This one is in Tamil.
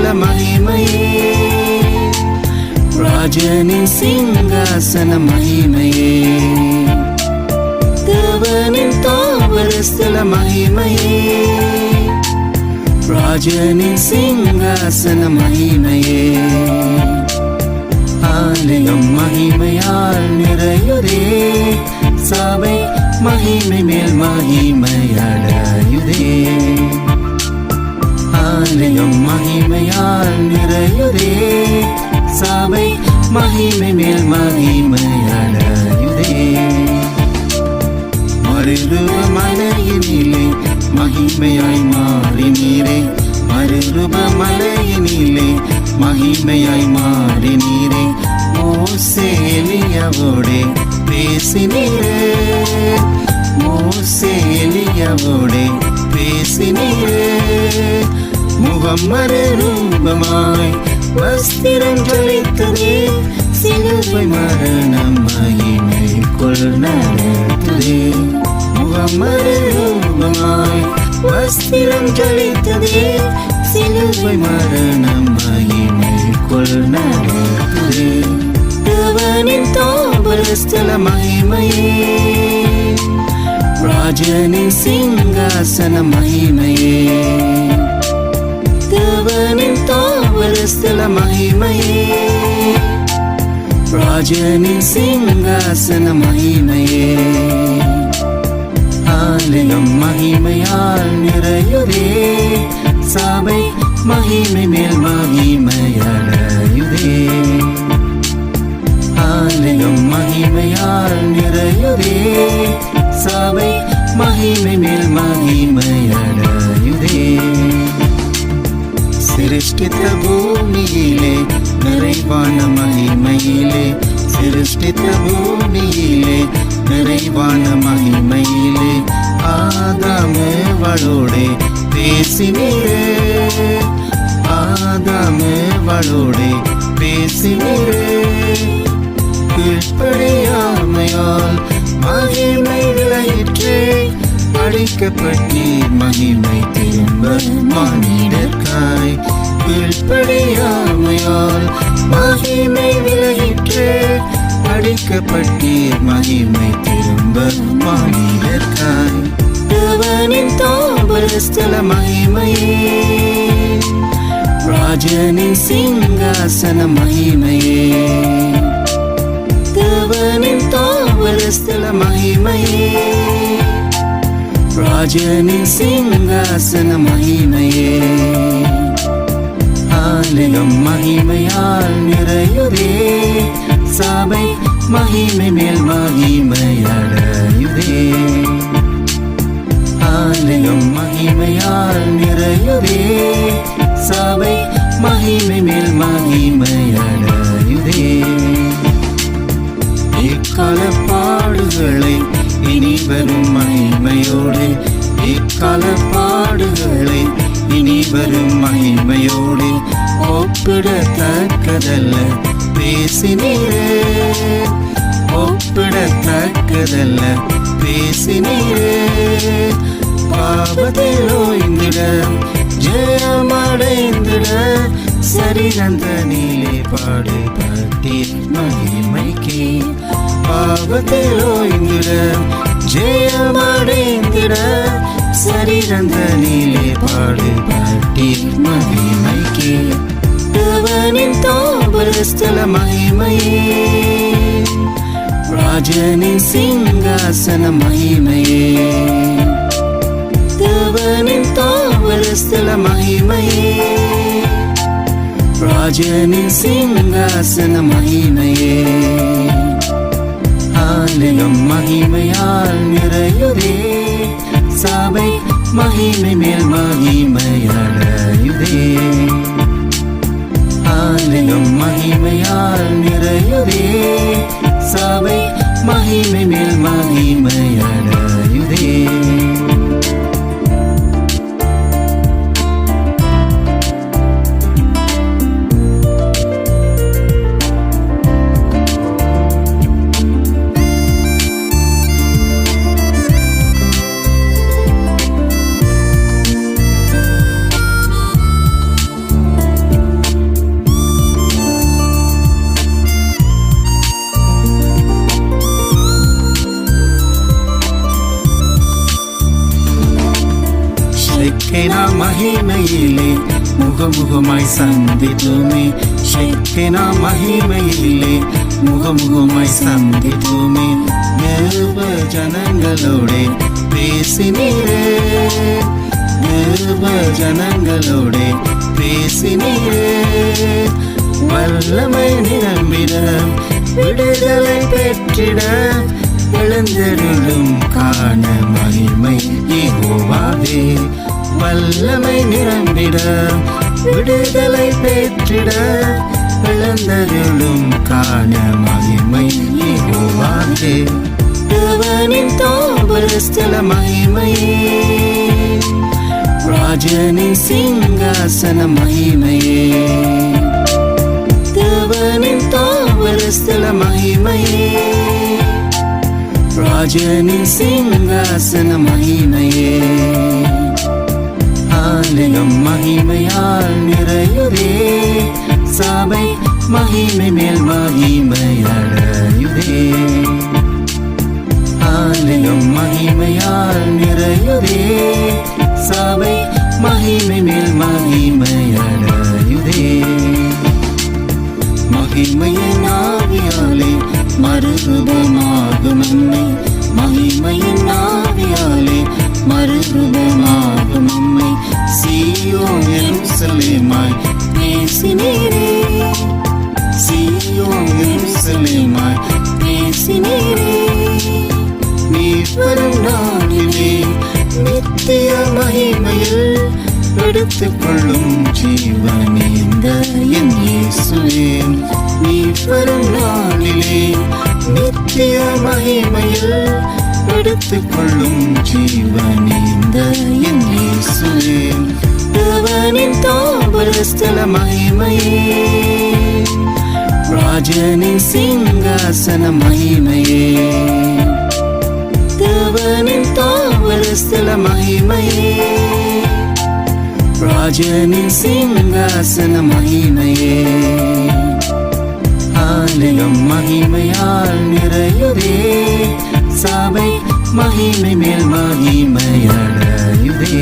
ஸ்தல மகிமையே, ராஜனின் சிங்காசன மகிமையே, தேவனின் தாவர ஸ்தல மகிமையே, ராஜனின் சிங்காசன மகிமையே, ஆலயம் மகிமையால் நிறையுதே, சபை மகிமை மேல் மகிமையடையுதே, ஆலயம் மகிமையால் நிறையுதே, சபை மகிமை மேல் மகிமையடையுதே. மறுரூப மலையினிலே மகிமையாய் மாறினீரே, மறுரூப மலையினிலே மகிமையாய் மாறினீரே, மோசே எலியாவோடே பேசினீரே, மோசே எலியாவோடே பேசினீரே, முகம் மறுரூபமாய் வஸ்திரம் ஜொலித்ததே, சிலுவை மரணம் மகிமைக்குள் நடந்ததே, முகம் மறுரூபமாய் வஸ்திரம் ஜொலித்ததே, சிலுவை மரணம் மகிமைக்குள் நடந்ததே, தேவனின் தாவர ஸ்தல மகிமையே, ராஜனின் சிங்காசன மகிமையே, தேவனின் தாவர ஸ்தல மகிமையே, ராஜனின் சிங்காசன மகிமையே, ஆலயம் மகிமையால் நிறையுதே, சபை மகிமை மேல் மகிமையடையுதே, ஆலயம் மகிமையால் நிறையுதே, சபை மகிமை மேல் மகிமையடையுதே. சிருஷ்டித்த பூமியிலே நிறைவான மகிமையிலே, சிருஷ்டித்த பூமியிலே நிறைவான மகிமையிலே, ஆதாமேவளோடே பேசினீரே, ஆதாமேவளோடே பேசினீரே, கீழ்ப்படியாமையால் மகிமை விளையிற்றே, அழிக்கப்பட்டீர் மகிமை திரும்ப மானிடர்காய், கீழ்ப்படியாமையால் மகிமை விளையிற்றே, அழிக்கப்பட்டீர் மகிமை திரும்ப மானிடர்காய், தேவனின் தாவர ஸ்தல மகிமையே, ராஜனின் சிங்காசன மகிமையே, தேவனின் தாவர ஸ்தல மகிமையே, ராஜனின் சிங்காசன மகிமையே, ஆலயம் மகிமையால் நிறையுதே, சபை மகிமை மேல் மகிமையடையுதே, ஆலயம் மகிமையால் நிறையுதே, சபை மகிமை மேல் மகிமையடையுதே. இக்கால பாடுகளை இனி வரும் மகிமையோடு, இக்கால பாடுகளை இனி வரும் மகிமையோடு, ஒப்பிடத்தக்கதல்ல பேசினீரே, ஒப்பிடத்தக்கதல்ல பேசினீரே, பாவத்தில் ஓய்ந்திட ஜெயமடைந்திட, சரிதந்தனிலே பாடுபட்டீர் மகிமைக்கு, பாவத்தில் ஓய்ந்திட ஜெயமடைந்திட, சரிதந்தனிலே பாடுபட்டீர் மகிமைக்கு, தேவனின் தாவர ஸ்தல மகிமையே, ராஜனின் சிங்காசன மகிமையே, தேவனின் தாவர ஸ்தல மகிமையே, ராஜனின் சிங்காசன மகிமையே, ஆலயம் மகிமையால் நிறையுதே, சபை மகிமை மேல் மகிமையடையுதே, ஆலயம் மகிமையால் நிறையுதே, சபை மகிமை மேல் மகிமையடையுதே. ஷெக்கெனா மகிமையிலே முகமுகமாய் சந்தித்துமே ஷெக்கெனா மகிமையிலே முகமுகமாய் சந்தித்துமே தேவ ஜனங்களோட பேசினீரே தேவ ஜனங்களோட பேசினீரே வல்லமை நிரம்பிட விடுதலை பெற்றிட எழுந்தருளும் காண மகிமை யெகோவாவே வல்லமை நிரம்பிட விடுதலை பெற்றிட எழுந்தருளும் காண மகிமை யெகோவாவே தேவனின் தாபரஸ்தல மகிமையே ராஜனின் சிங்காசன மகிமையே தேவனின் தாவரஸ்தல மகிமையே ராஜனின் சிங்காசன மகிமையே ஆலயம் மகிமையால் நிறையுதே சபை மகிமை மேல் மகிமை அடையுதே ஆலயம் மகிமையால் நிறையுதே சபை மகிமை மேல் மகிமை அடையுதே மகிமையின் ஆவியாலே மறுரூபமாகும் நம்மை மகிமையின் ஆவியாலே மறுரூபமாகும் நம்மை சீயோன் எருசலேமாய் பேசினீரே சீயோன் எருசலேமாய் பேசினீரே நீர் வரும் நாளிலே நித்திய மகிமையில் எடுத்துக்கொள்ளும் ஜீவனே இந்த என் இயேசுவே நீர் வரும் நாளிலே நித்திய மகிமையில் எடுத்துக்கொள்ளும் ஜீவனே இந்த என் இயேசுவே தேவனின் தாபரஸ்தல மகிமையே ராஜனின் சிங்காசன மகிமையே தேவனின் தாவரஸ்தல மகிமையே ராஜனின் சிங்காசன மகிமையே ஆலயம் மகிமையால் நிறையுதே சபை மகிமை மேல் மகிமை அடையுதே